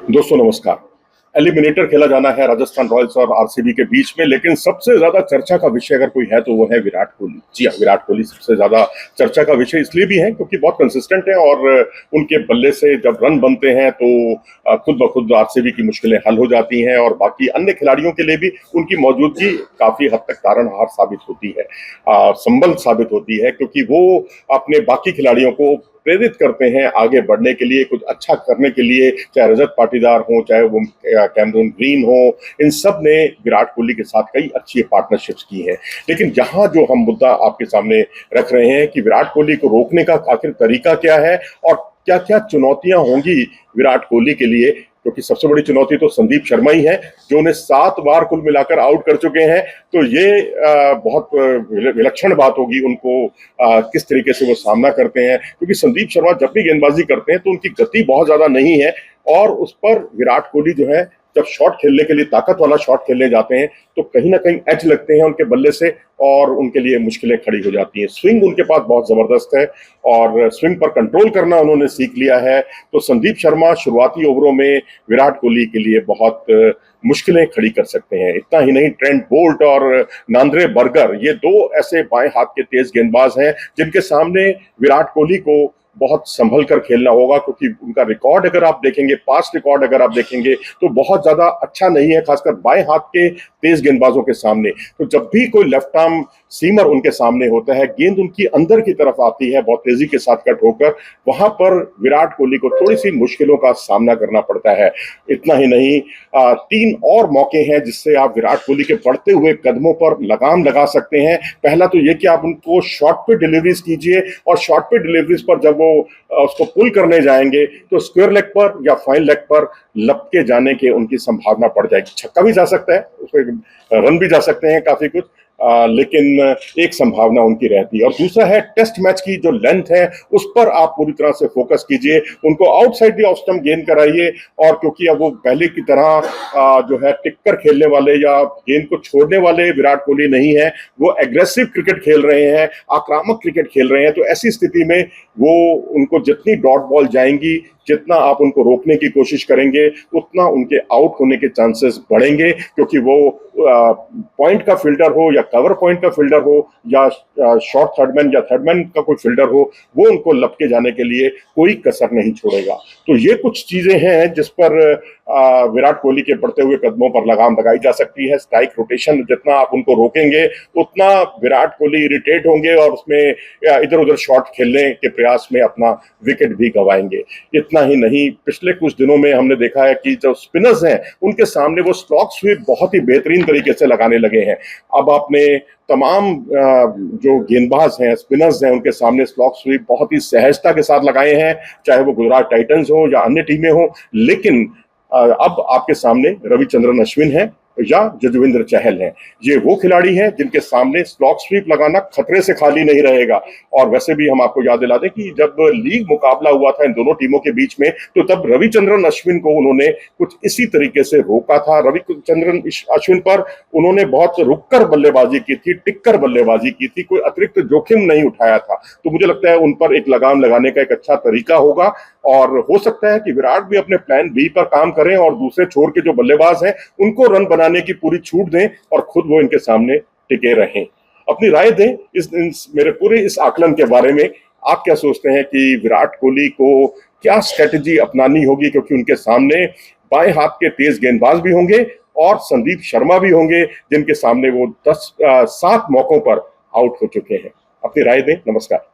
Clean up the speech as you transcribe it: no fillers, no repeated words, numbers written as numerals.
दोस्तों नमस्कार। एलिमिनेटर खेला जाना है राजस्थान रॉयल्स और आरसीबी के बीच में, लेकिन सबसे ज्यादा चर्चा का विषय अगर कोई है तो वो है विराट कोहली। जी हाँ, विराट कोहली सबसे ज्यादा चर्चा का विषय इसलिए भी है क्योंकि बहुत कंसिस्टेंट है और उनके बल्ले से जब रन बनते हैं तो खुद ब खुद आरसीबी की मुश्किलें हल हो जाती हैं और बाकी अन्य खिलाड़ियों के लिए भी उनकी मौजूदगी काफी हद तक तारणहार साबित होती है, संबल साबित होती है, क्योंकि वो अपने बाकी खिलाड़ियों को प्रेरित करते हैं आगे बढ़ने के लिए, कुछ अच्छा करने के लिए। चाहे रजत पाटीदार हो, चाहे वो कैमरून ग्रीन हो, इन सब ने विराट कोहली के साथ कई अच्छी पार्टनरशिप्स की हैं। लेकिन यहाँ जो हम मुद्दा आपके सामने रख रहे हैं कि विराट कोहली को रोकने का आखिर तरीका क्या है और क्या क्या चुनौतियां होंगी विराट कोहली के लिए, क्योंकि सबसे बड़ी चुनौती तो संदीप शर्मा ही है जो उन्हें 7 बार कुल मिलाकर आउट कर चुके हैं। तो ये बहुत विलक्षण बात होगी उनको किस तरीके से वो सामना करते हैं, क्योंकि संदीप शर्मा जब भी गेंदबाजी करते हैं तो उनकी गति बहुत ज्यादा नहीं है और उस पर विराट कोहली जो है जब शॉट खेलने के लिए ताकत वाला शॉट खेलने जाते हैं तो कहीं ना कहीं एज लगते हैं उनके बल्ले से और उनके लिए मुश्किलें खड़ी हो जाती हैं। स्विंग उनके पास बहुत जबरदस्त है और स्विंग पर कंट्रोल करना उन्होंने सीख लिया है। तो संदीप शर्मा शुरुआती ओवरों में विराट कोहली के लिए बहुत मुश्किलें खड़ी कर सकते हैं। इतना ही नहीं, ट्रेंट बोल्ट और नांद्रे बर्गर, ये 2 ऐसे बाएं हाथ के तेज गेंदबाज हैं जिनके सामने विराट कोहली को बहुत संभल कर खेलना होगा, क्योंकि उनका रिकॉर्ड अगर आप देखेंगे, पास्ट रिकॉर्ड अगर आप देखेंगे तो बहुत ज्यादा अच्छा नहीं है, खासकर बाएं हाथ के तेज गेंदबाजों के सामने। तो जब भी कोई लेफ्ट आर्म सीमर उनके सामने होता है, गेंद उनकी अंदर की तरफ आती है बहुत तेजी के साथ कट होकर, वहां पर विराट कोहली को थोड़ी सी मुश्किलों का सामना करना पड़ता है। इतना ही नहीं, 3 और मौके हैं जिससे आप विराट कोहली के बढ़ते हुए कदमों पर लगाम लगा सकते हैं। पहला तो ये कि आप उनको शॉर्ट पे डिलीवरीज कीजिए और शॉर्ट पे डिलीवरीज पर जब वो उसको पुल करने जाएंगे तो स्क्वायर लेग पर या फाइन लेग पर लपके जाने के उनकी संभावना बढ़ जाएगी। छक्का भी जा सकता है, उसमें रन भी जा सकते हैं काफी कुछ, लेकिन एक संभावना उनकी रहती है। और दूसरा है टेस्ट मैच की जो लेंथ है उस पर आप पूरी तरह से फोकस कीजिए, उनको आउटसाइड द ऑफ स्टंप गेंद कराइए। और क्योंकि अब वो पहले की तरह जो है टिककर खेलने वाले या गेंद को छोड़ने वाले विराट कोहली नहीं है, वो एग्रेसिव क्रिकेट खेल रहे हैं, आक्रामक क्रिकेट खेल रहे हैं। तो ऐसी स्थिति में वो उनको जितनी डॉट बॉल जाएंगी, जितना आप उनको रोकने की कोशिश करेंगे, उतना उनके आउट होने के चांसेस बढ़ेंगे, क्योंकि वो पॉइंट का फील्डर हो या कवर पॉइंट का फील्डर हो या शॉर्ट थर्डमैन या थर्डमैन का कोई फील्डर हो, वो उनको लपके जाने के लिए कोई कसर नहीं छोड़ेगा। तो ये कुछ चीजें हैं जिस पर विराट कोहली के बढ़ते हुए कदमों पर लगाम लगाई जा सकती है। स्ट्राइक रोटेशन जितना आप उनको रोकेंगे उतना विराट कोहली इरिटेट होंगे और उसमें इधर उधर शॉट खेलने के प्रयास में अपना विकेट भी गंवाएंगे। इतना ही नहीं, पिछले कुछ दिनों में हमने देखा है कि जो स्पिनर्स हैं उनके सामने वो स्लॉग स्वीप बहुत ही बेहतरीन तरीके से लगाने लगे हैं। अब आपने तमाम जो गेंदबाज हैं, स्पिनर्स हैं, उनके सामने स्लॉग स्वीप बहुत ही सहजता के साथ लगाए हैं, चाहे वो गुजरात टाइटंस हो या अन्य टीमें हो। लेकिन अब आपके सामने रविचंद्रन अश्विन है या यजुवेंद्र चहल हैं। ये वो खिलाड़ी हैं जिनके सामने स्लॉग स्वीप लगाना खतरे से खाली नहीं रहेगा। और वैसे भी हम आपको याद दिला दें कि जब लीग मुकाबला हुआ था इन दोनों टीमों के बीच में, तो तब रविचंद्रन अश्विन को उन्होंने कुछ इसी तरीके से रोका था। रविचंद्रन अश्विन पर उन्होंने बहुत रुककर बल्लेबाजी की थी, टिककर बल्लेबाजी की थी, कोई अतिरिक्त जोखिम नहीं उठाया था। तो मुझे लगता है उन पर एक लगाम लगाने का एक अच्छा तरीका होगा और हो सकता है कि विराट भी अपने प्लान बी पर काम करें और दूसरे छोर के जो बल्लेबाज हैं उनको रन बनाने की पूरी छूट दें और खुद वो इनके सामने टिके रहें। अपनी राय दें मेरे पूरे इस आकलन के बारे में। आप क्या सोचते हैं कि विराट कोहली को क्या स्ट्रेटजी अपनानी होगी, क्योंकि उनके सामने बाएं हाथ के तेज गेंदबाज भी होंगे और संदीप शर्मा भी होंगे जिनके सामने वो 7 मौकों पर आउट हो चुके हैं। अपनी राय दें। नमस्कार।